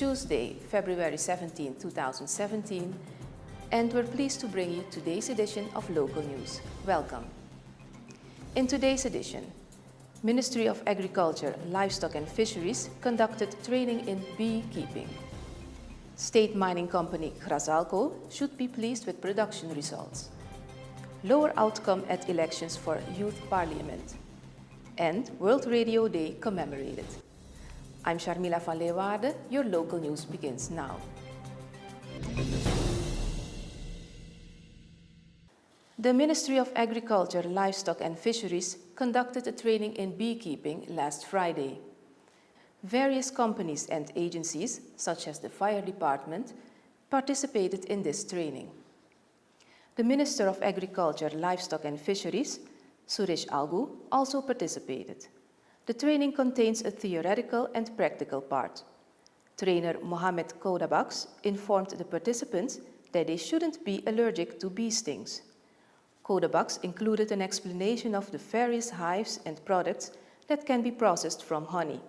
Tuesday, February 17, 2017, and we're pleased to bring you today's edition of Local News. Welcome. In today's edition, Ministry of Agriculture, Livestock and Fisheries conducted training in beekeeping. State mining company Grazalco should be pleased with production results. Lower outcome at elections for Youth Parliament. And World Radio Day commemorated. I'm Sharmila van Leeuwarden. Your local news begins now. The Ministry of Agriculture, Livestock and Fisheries conducted a training in beekeeping last Friday. Various companies and agencies, such as the Fire Department, participated in this training. The Minister of Agriculture, Livestock and Fisheries, Suresh Algu, also participated. The training contains a theoretical and practical part. Trainer Mohamed Kodabaks informed the participants that they shouldn't be allergic to bee stings. Kodabaks included an explanation of the various hives and products that can be processed from honey.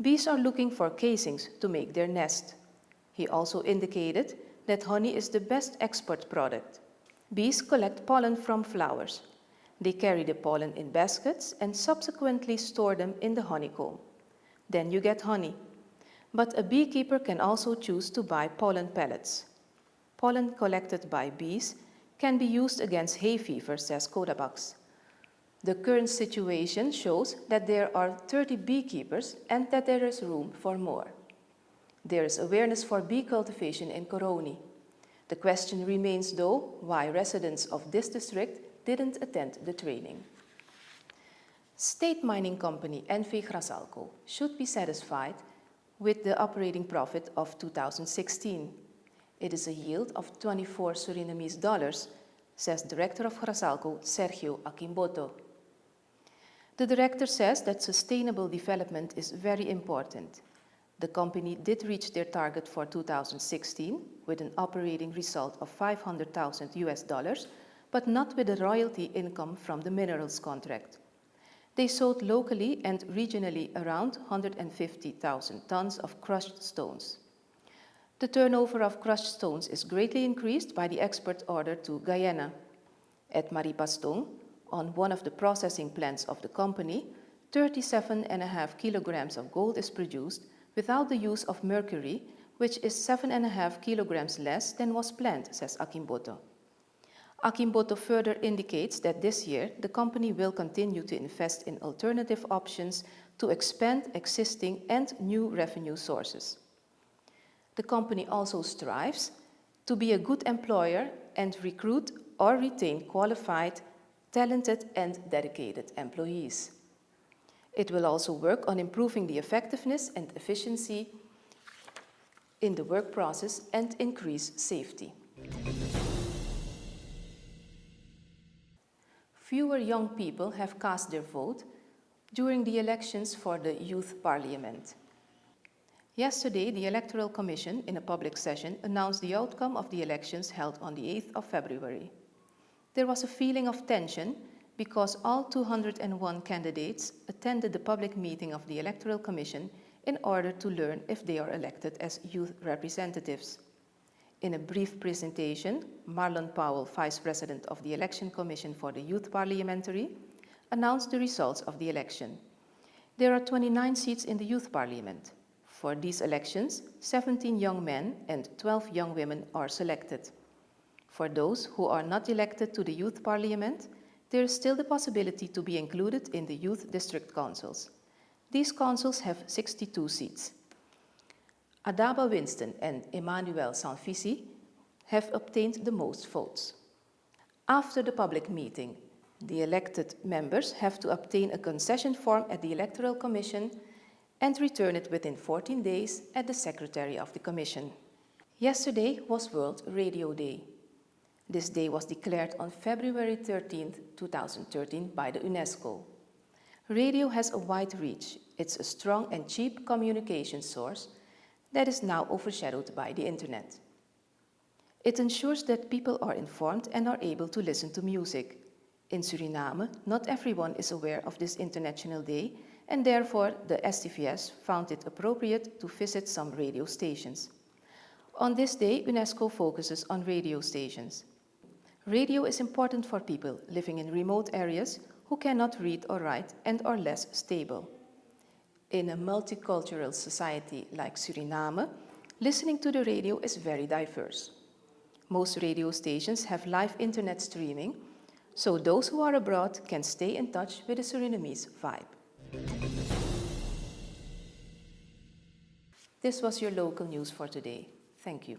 Bees are looking for casings to make their nest. He also indicated that honey is the best export product. Bees collect pollen from flowers. They carry the pollen in baskets and subsequently store them in the honeycomb. Then you get honey. But a beekeeper can also choose to buy pollen pellets. Pollen collected by bees can be used against hay fever, says Kodabaks. The current situation shows that there are 30 beekeepers and that there is room for more. There is awareness for bee cultivation in Koroni. The question remains, though, why residents of this district didn't attend the training. State mining company NV Grazalco should be satisfied with the operating profit of 2016. It is a yield of 24 Surinamese dollars, says Director of Grazalco, Sergio Akimboto. The director says that sustainable development is very important. The company did reach their target for 2016 with an operating result of $500,000, but not with the royalty income from the minerals contract. They sold locally and regionally around 150,000 tons of crushed stones. The turnover of crushed stones is greatly increased by the export order to Guyana. At Maripastong, on one of the processing plants of the company, 37.5 kilograms of gold is produced without the use of mercury, which is 7.5 kilograms less than was planned, says Akimboto. Akimboto further indicates that this year the company will continue to invest in alternative options to expand existing and new revenue sources. The company also strives to be a good employer and recruit or retain qualified, talented and dedicated employees. It will also work on improving the effectiveness and efficiency in the work process and increase safety. Fewer young people have cast their vote during the elections for the Youth Parliament. Yesterday, the Electoral Commission, in a public session, announced the outcome of the elections held on the 8th of February. There was a feeling of tension because all 201 candidates attended the public meeting of the Electoral Commission in order to learn if they are elected as youth representatives. In a brief presentation, Marlon Powell, Vice President of the Election Commission for the Youth Parliamentary, announced the results of the election. There are 29 seats in the Youth Parliament. For these elections, 17 young men and 12 young women are selected. For those who are not elected to the Youth Parliament, there is still the possibility to be included in the Youth District Councils. These councils have 62 seats. Adaba Winston and Emmanuel Sanfisi have obtained the most votes. After the public meeting, the elected members have to obtain a concession form at the Electoral Commission and return it within 14 days at the Secretary of the Commission. Yesterday was World Radio Day. This day was declared on February 13, 2013 by the UNESCO. Radio has a wide reach. It's a strong and cheap communication source that is now overshadowed by the internet. It ensures that people are informed and are able to listen to music. In Suriname, not everyone is aware of this International Day and therefore the STVS found it appropriate to visit some radio stations. On this day, UNESCO focuses on radio stations. Radio is important for people living in remote areas who cannot read or write and are less stable. In a multicultural society like Suriname, listening to the radio is very diverse. Most radio stations have live internet streaming, so those who are abroad can stay in touch with the Surinamese vibe. This was your local news for today. Thank you.